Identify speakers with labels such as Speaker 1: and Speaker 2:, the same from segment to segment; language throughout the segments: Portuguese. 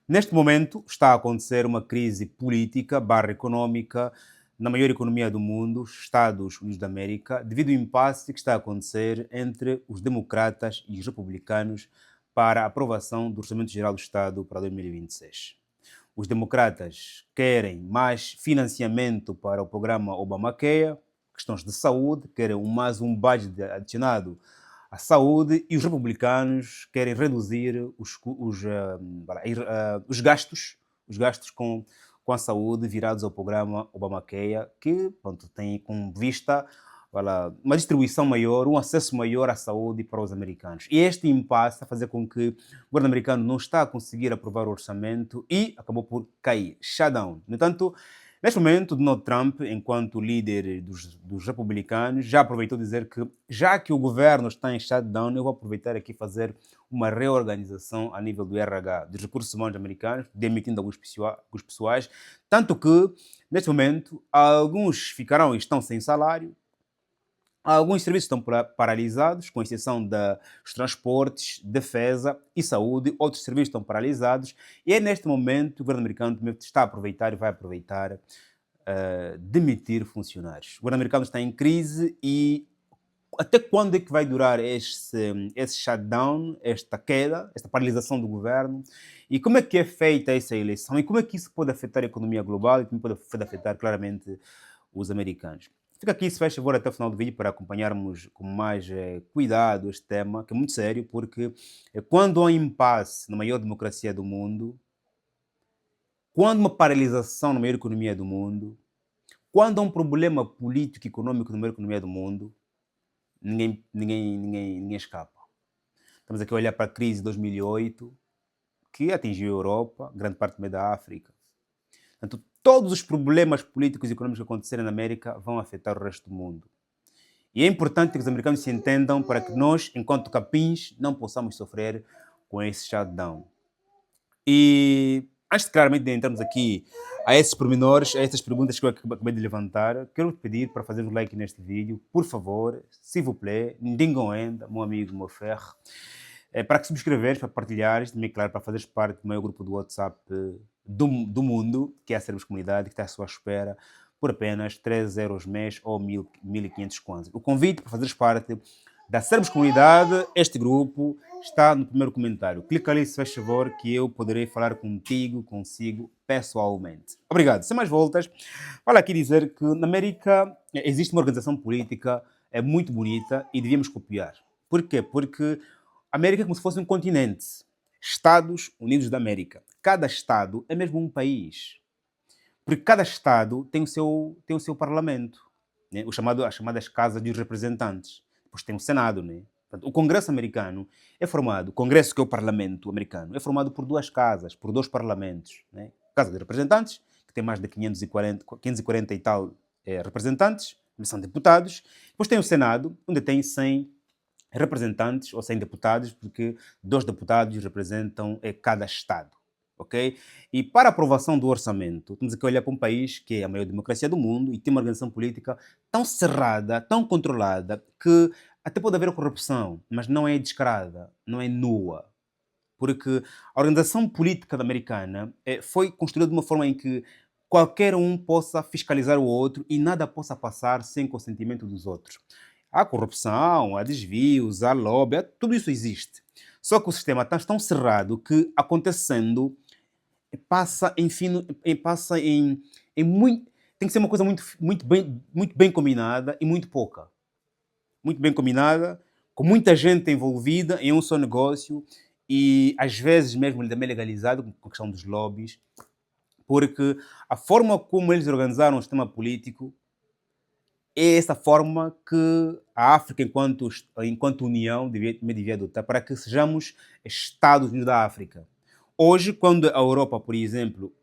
Speaker 1: Neste momento está a acontecer uma crise política barra económica na maior economia do mundo, Estados Unidos da América, devido ao impasse que está a acontecer entre os democratas e os republicanos para a aprovação do Orçamento Geral do Estado para 2026. Os democratas querem mais financiamento para o programa Obamacare, questões de saúde, querem mais um budget adicionado à saúde, e os republicanos querem reduzir os gastos com a saúde virados ao programa Obamacare, que pronto, tem como vista uma distribuição maior, um acesso maior à saúde para os americanos. E este impasse está a fazer com que o governo americano não está a conseguir aprovar o orçamento e acabou por cair, shutdown. No entanto, neste momento, Donald Trump, enquanto líder dos republicanos, já aproveitou dizer que, já que o governo está em shutdown, eu vou aproveitar aqui fazer uma reorganização a nível do RH, dos recursos humanos americanos, demitindo alguns pessoais, tanto que, neste momento, alguns ficarão e estão sem salário. Alguns serviços estão paralisados, com exceção dos transportes, defesa e saúde. Outros serviços estão paralisados. E é neste momento que o governo americano está a aproveitar e vai aproveitar demitir funcionários. O governo americano está em crise e até quando é que vai durar esse shutdown, esta queda, esta paralisação do governo? E como é que é feita essa eleição? E como é que isso pode afetar a economia global e como pode afetar claramente os americanos? Fica aqui, se faz favor, até o final do vídeo para acompanharmos com mais cuidado este tema, que é muito sério, porque quando há um impasse na maior democracia do mundo, quando uma paralisação na maior economia do mundo, quando há um problema político e econômico na maior economia do mundo, ninguém escapa. Estamos aqui a olhar para a crise de 2008, que atingiu a Europa, grande parte também da África. Portanto, todos os problemas políticos e econômicos que acontecerem na América vão afetar o resto do mundo. E é importante que os americanos se entendam para que nós, enquanto capins, não possamos sofrer com esse shutdown. E antes de claramente entrarmos aqui a esses pormenores, a essas perguntas que eu acabei de levantar, quero pedir para fazer um like neste vídeo, por favor, s'il vous plaît, Ndingo ainda, meu amigo, meu ferro, para que subscreveres, para partilhares, também, claro, para fazeres parte do maior grupo do WhatsApp do mundo, que é a Servos Comunidade, que está à sua espera, por apenas 3 euros mês ou 1.500 kwanzas. O convite para fazeres parte da Servos Comunidade, este grupo, está no primeiro comentário. Clica ali, se faz favor, que eu poderei falar consigo, pessoalmente. Obrigado. Sem mais voltas, vale aqui dizer que na América existe uma organização política muito bonita e devíamos copiar. Por quê? Porque a América é como se fosse um continente. Estados Unidos da América. Cada estado é mesmo um país. Porque cada estado tem o seu parlamento, né? As chamadas casas dos representantes. Depois tem o Senado, né? Portanto, o Congresso americano é formado, o Congresso, que é o parlamento americano, é formado por duas casas, por dois parlamentos, né? Casa dos Representantes, que tem mais de 540 e tal representantes, são deputados. Depois tem o Senado, onde tem 100 representantes ou 100 deputados, porque 2 deputados representam cada estado. Ok? E para a aprovação do orçamento, temos aqui a olhar para um país que é a maior democracia do mundo e tem uma organização política tão cerrada, tão controlada, que até pode haver corrupção, mas não é descarada, não é nua. Porque a organização política americana foi construída de uma forma em que qualquer um possa fiscalizar o outro e nada possa passar sem consentimento dos outros. Há corrupção, há desvios, há lobby, tudo isso existe. Só que o sistema está tão cerrado que, acontecendo, passa em muito. Tem que ser uma coisa muito bem combinada e muito pouca. Muito bem combinada, com muita gente envolvida em um só negócio e, às vezes, mesmo também legalizado, com a questão dos lobbies, porque a forma como eles organizaram o sistema político é essa forma que a África, enquanto União, devia adotar para que sejamos Estados Unidos da África. Hoje, quando a Europa, por exemplo,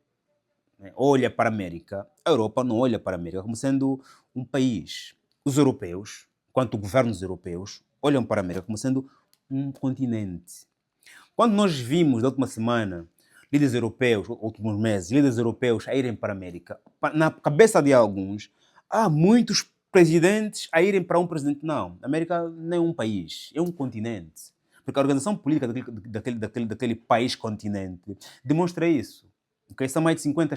Speaker 1: olha para a América, a Europa não olha para a América como sendo um país. Os europeus, enquanto governos europeus, olham para a América como sendo um continente. Quando nós vimos, na última semana, líderes europeus, últimos meses, líderes europeus a irem para a América, na cabeça de alguns, há muitos presidentes a irem para um presidente. Não, a América não é um país, é um continente. Porque a organização política daquele país-continente demonstra isso. Okay? São mais de 50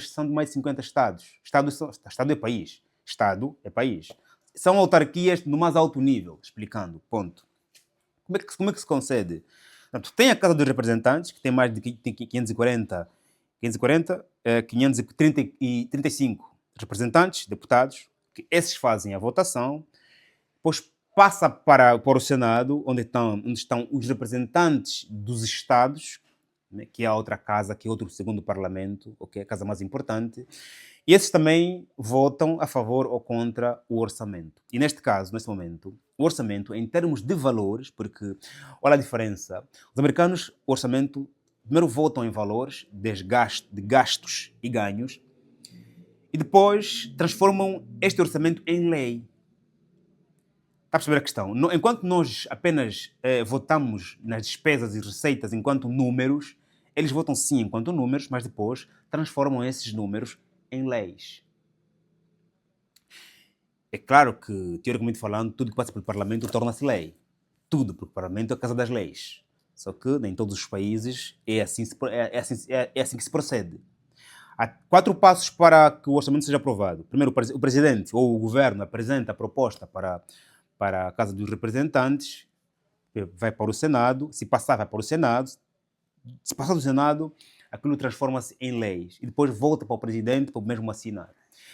Speaker 1: estados. Estado é país. Estado é país. São autarquias no mais alto nível, explicando, ponto. Como é que se concede? Portanto, tem a Casa dos Representantes, que tem mais de 535 representantes, deputados, que esses fazem a votação, depois passa para o Senado, onde estão os representantes dos Estados, né, que é a outra casa, que é outro segundo parlamento, okay, a casa mais importante, e esses também votam a favor ou contra o orçamento. E neste caso, neste momento, o orçamento, em termos de valores, porque olha a diferença, os americanos, o orçamento, primeiro votam em valores de gastos e ganhos, e depois transformam este orçamento em lei. Está a perceber a questão? Enquanto nós apenas votamos nas despesas e receitas enquanto números, eles votam sim enquanto números, mas depois transformam esses números em leis. É claro que, teoricamente falando, tudo que passa pelo Parlamento torna-se lei. Tudo, porque o Parlamento é a casa das leis. Só que nem todos os países é assim que se procede. Há 4 passos para que o orçamento seja aprovado. Primeiro, o presidente ou o governo apresenta a proposta para a Casa dos Representantes, vai para o Senado, se passar, vai para o Senado, se passar do Senado, aquilo transforma-se em leis e depois volta para o presidente para o mesmo assinar.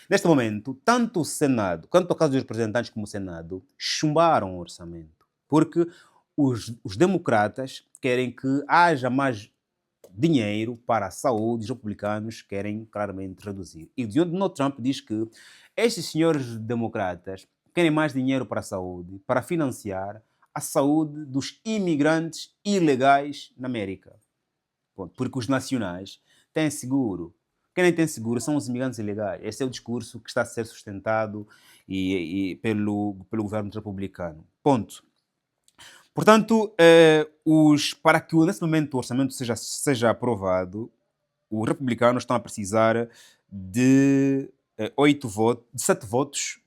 Speaker 1: Neste momento, tanto o Senado, quanto a Casa dos Representantes como o Senado, chumbaram o orçamento, porque os democratas querem que haja mais dinheiro para a saúde, os republicanos querem claramente reduzir. E Donald Trump diz que estes senhores democratas querem mais dinheiro para a saúde, para financiar a saúde dos imigrantes ilegais na América. Porque os nacionais têm seguro. Quem nem tem seguro são os imigrantes ilegais. Esse é o discurso que está a ser sustentado pelo governo republicano. Ponto. Portanto, para que nesse momento o orçamento seja aprovado, os republicanos estão a precisar de 7 votos.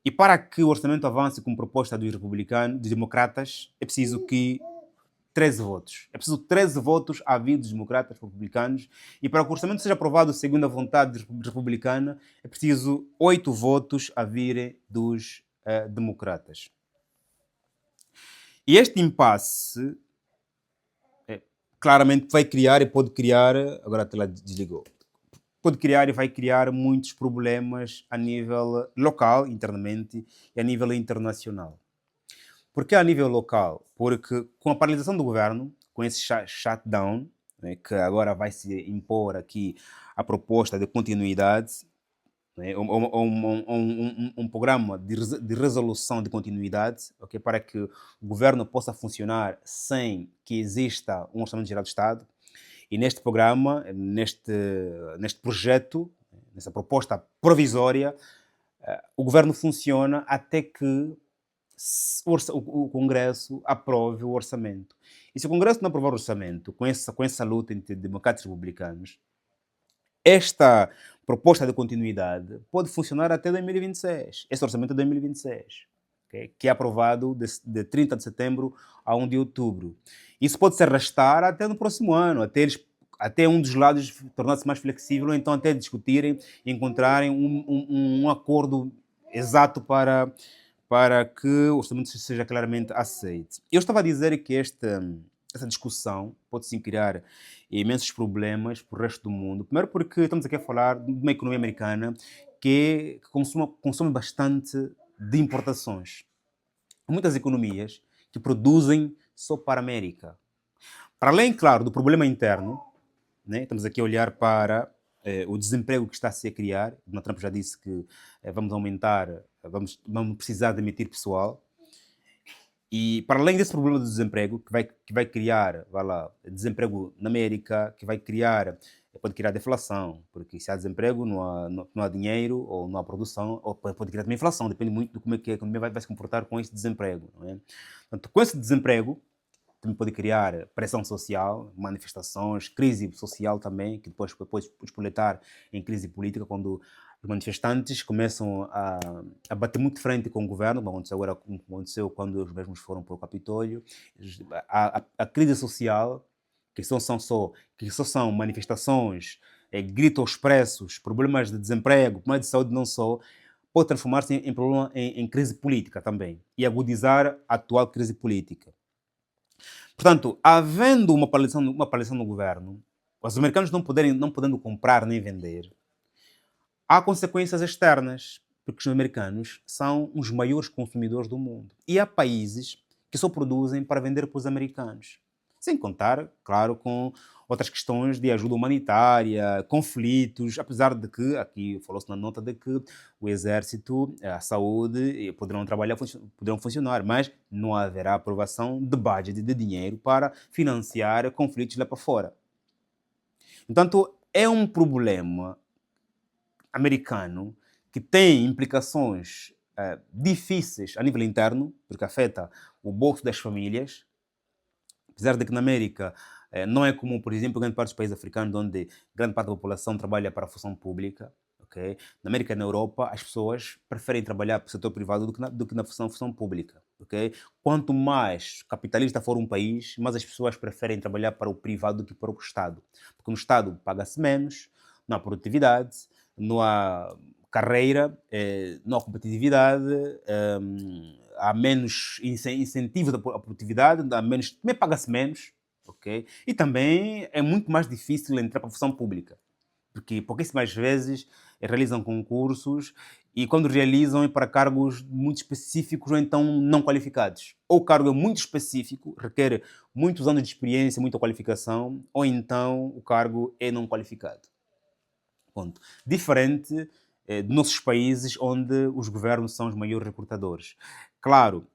Speaker 1: E para que o orçamento avance como proposta dos republicanos, dos democratas, é preciso que 13 votos. É preciso 13 votos havidos dos democratas republicanos. E para que o orçamento seja aprovado segundo a vontade republicana, é preciso 8 votos a virem dos democratas. E este impasse claramente vai criar e pode criar, agora a tela desligou, pode criar e vai criar muitos problemas a nível local, internamente, e a nível internacional. Por que a nível local? Porque com a paralisação do governo, com esse shutdown, né, que agora vai se impor aqui a proposta de continuidade, né, um programa de resolução de continuidade, okay, para que o governo possa funcionar sem que exista um orçamento geral do Estado. E neste programa, neste projeto, nessa proposta provisória, o governo funciona até que o Congresso aprove o orçamento. E se o Congresso não aprovar o orçamento, com essa luta entre democratas e republicanos, esta proposta de continuidade pode funcionar até 2026. Esse orçamento é 2026, okay, que é aprovado de 30 de setembro a 1 de outubro. Isso pode se arrastar até no próximo ano, até um dos lados tornar-se mais flexível, ou então até discutirem e encontrarem um acordo exato para que o orçamento seja claramente aceito. Eu estava a dizer que essa discussão pode sim criar imensos problemas para o resto do mundo. Primeiro porque estamos aqui a falar de uma economia americana que consome bastante de importações. Há muitas economias que produzem só para a América. Para além, claro, do problema interno, né, estamos aqui a olhar para o desemprego que está a se criar. O Trump já disse que vamos aumentar, vamos precisar demitir pessoal. E para além desse problema do desemprego, que vai criar, desemprego na América, que pode criar deflação, porque se há desemprego não há dinheiro, ou não há produção, ou pode criar também inflação, depende muito de como é que a economia vai se comportar com esse desemprego. Não é? Portanto, com esse desemprego, também pode criar pressão social, manifestações, crise social também, que depois espoletar em crise política, quando Os manifestantes começam a bater muito de frente com o governo, como aconteceu agora, como aconteceu quando os mesmos foram para o Capitólio. A crise social, que só são manifestações, gritos expressos, problemas de desemprego, problemas de saúde não só, pode transformar-se em problema em crise política também e agudizar a atual crise política. Portanto, havendo uma paralisação no governo, os americanos não podendo comprar nem vender, há consequências externas, porque os americanos são os maiores consumidores do mundo. E há países que só produzem para vender para os americanos. Sem contar, claro, com outras questões de ajuda humanitária, conflitos, apesar de que, aqui falou-se na nota de que o exército, a saúde poderão trabalhar, poderão funcionar, mas não haverá aprovação de budget, de dinheiro para financiar conflitos lá para fora. Portanto, é um problema americano que tem implicações difíceis a nível interno, porque afeta o bolso das famílias, apesar de que na América não é comum, por exemplo, grande parte dos países africanos, onde grande parte da população trabalha para a função pública. Okay? Na América e na Europa, as pessoas preferem trabalhar para o setor privado do que na função pública. Okay? Quanto mais capitalista for um país, mais as pessoas preferem trabalhar para o privado do que para o Estado. Porque no Estado paga-se menos, não há produtividade, não há carreira, não há competitividade, há menos incentivos à produtividade, há menos, também paga-se menos, ok? E também é muito mais difícil entrar para a função pública, porque pouquíssimas vezes realizam concursos e quando realizam é para cargos muito específicos ou então não qualificados. Ou o cargo é muito específico, requer muitos anos de experiência, muita qualificação, ou então o cargo é não qualificado. Ponto. Diferente de nossos países onde os governos são os maiores recrutadores. Claro,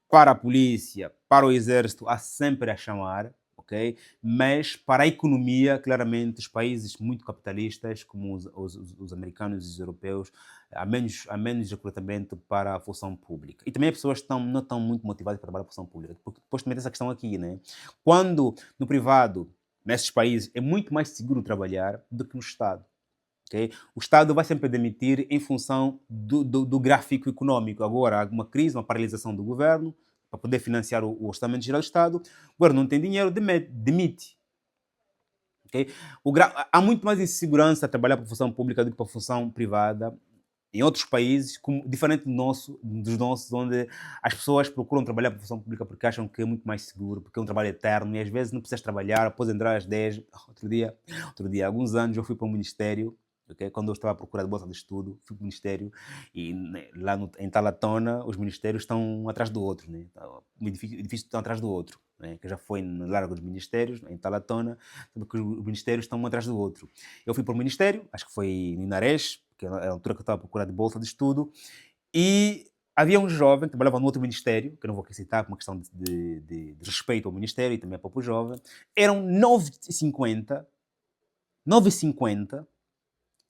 Speaker 1: para a polícia, para o exército, há sempre a chamar, ok? Mas para a economia, claramente, os países muito capitalistas, como os americanos e os europeus, há menos recrutamento para a função pública. E também as pessoas não estão muito motivadas para trabalhar para a função pública, porque depois também tem essa questão aqui, né? Quando no privado, nesses países, é muito mais seguro trabalhar do que no Estado. Okay? O Estado vai sempre demitir em função do gráfico econômico. Agora, há uma crise, uma paralisação do governo para poder financiar o Orçamento Geral do Estado. O governo não tem dinheiro, demite. Okay? Há muito mais insegurança a trabalhar para a função pública do que para a função privada. Em outros países, diferente dos nossos, onde as pessoas procuram trabalhar para a função pública porque acham que é muito mais seguro, porque é um trabalho eterno e às vezes não precisas trabalhar, após entrar às 10. Outro dia, há alguns anos, eu fui para o Ministério. Okay? Quando eu estava a procurar de bolsa de estudo, fui para o Ministério e lá em Talatona os ministérios estão atrás do outro, né? Um edifício está atrás do outro, né? Que já foi no Largo dos Ministérios, em Talatona, porque os ministérios estão um atrás do outro. Eu fui para o Ministério, acho que foi no Inarés, que era a altura que eu estava a procurar de bolsa de estudo, e havia um jovem que trabalhava no outro ministério, que eu não vou aqui citar por uma questão de respeito ao ministério e também ao próprio jovem. Eram 9h50, 9h50,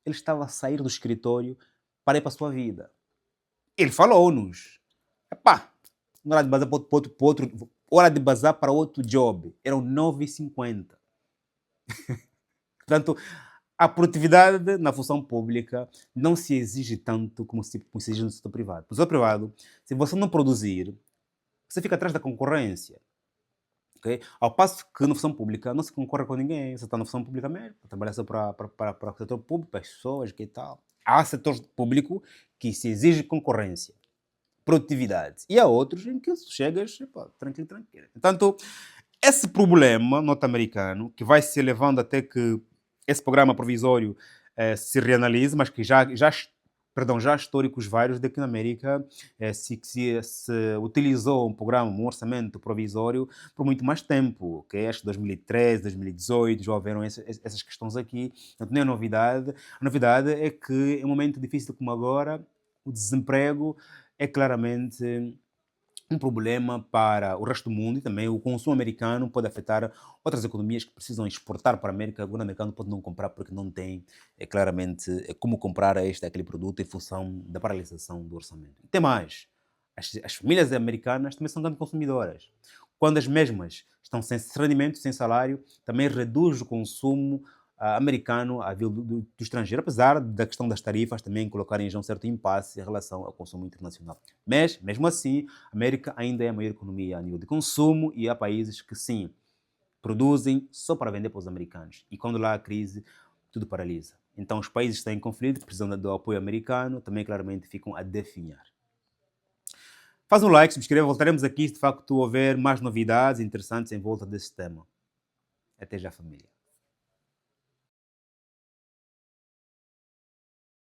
Speaker 1: ele estava a sair do escritório para ir para a sua vida. Ele falou-nos, epá, hora de bazar hora de bazar para outro job. Eram 9h50. Portanto, a produtividade na função pública não se exige tanto como se exige no setor privado. No setor privado, se você não produzir, você fica atrás da concorrência. Okay? Ao passo que na função pública não se concorre com ninguém. Você está na função pública mesmo, trabalha só para o setor público, para as pessoas, que tal. Há setor público que se exige concorrência, produtividade. E há outros em que chegas, tranquilo. Portanto, esse problema norte-americano, que vai se elevando até que esse programa provisório se reanalise, mas que já há históricos vários de que na América se utilizou um programa, um orçamento provisório por muito mais tempo, ok? Acho que 2013, 2018 já houveram essas questões aqui, portanto não é novidade. A novidade é que em um momento difícil como agora, o desemprego é claramente um problema para o resto do mundo e também o consumo americano pode afetar outras economias que precisam exportar para a América. O governo americano pode não comprar porque não tem claramente como comprar este aquele produto em função da paralisação do orçamento. E tem mais, as famílias americanas também são grandes consumidoras. Quando as mesmas estão sem rendimento, sem salário, também reduz o consumo americano a vir do estrangeiro, apesar da questão das tarifas também colocarem já um certo impasse em relação ao consumo internacional. Mas, mesmo assim, a América ainda é a maior economia a nível de consumo e há países que, sim, produzem só para vender para os americanos. E quando lá há crise, tudo paralisa. Então, os países que estão em conflito, precisam do apoio americano, também claramente ficam a definhar. Faz um like, subscreva, voltaremos aqui se de facto houver mais novidades interessantes em volta desse tema. Até já, família.